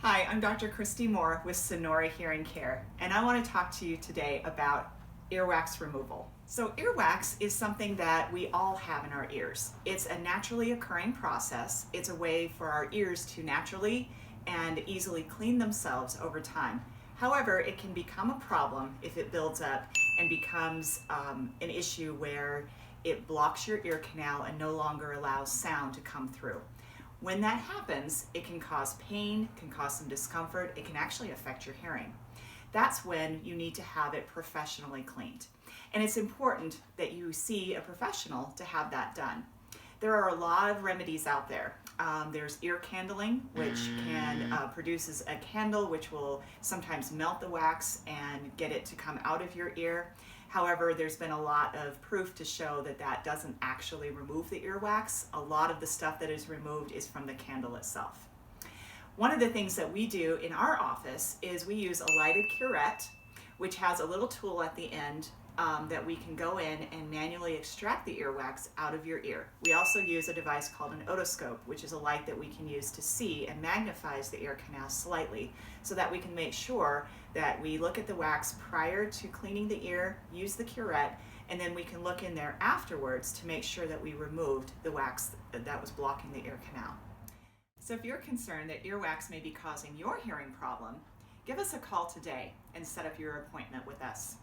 Hi, I'm Dr. Cristi Moore with Sonora Hearing Care, and I want to talk to you today about earwax removal. So earwax is something that we all have in our ears. It's a naturally occurring process. It's a way for our ears to naturally and easily clean themselves over time. However, it can become a problem if it builds up and becomes an issue where it blocks your ear canal and no longer allows sound to come through. When that happens, it can cause pain, can cause some discomfort, it can actually affect your hearing. That's when you need to have it professionally cleaned. And it's important that you see a professional to have that done. There are a lot of remedies out there. There's ear candling, which produces a candle which will sometimes melt the wax and get it to come out of your ear. However, there's been a lot of proof to show that that doesn't actually remove the earwax. A lot of the stuff that is removed is from the candle itself. One of the things that we do in our office is we use a lighted curette, which has a little tool at the end that we can go in and manually extract the earwax out of your ear. We also use a device called an otoscope, which is a light that we can use to see and magnifies the ear canal slightly so that we can make sure that we look at the wax prior to cleaning the ear, use the curette, and then we can look in there afterwards to make sure that we removed the wax that was blocking the ear canal. So if you're concerned that earwax may be causing your hearing problem, give us a call today and set up your appointment with us.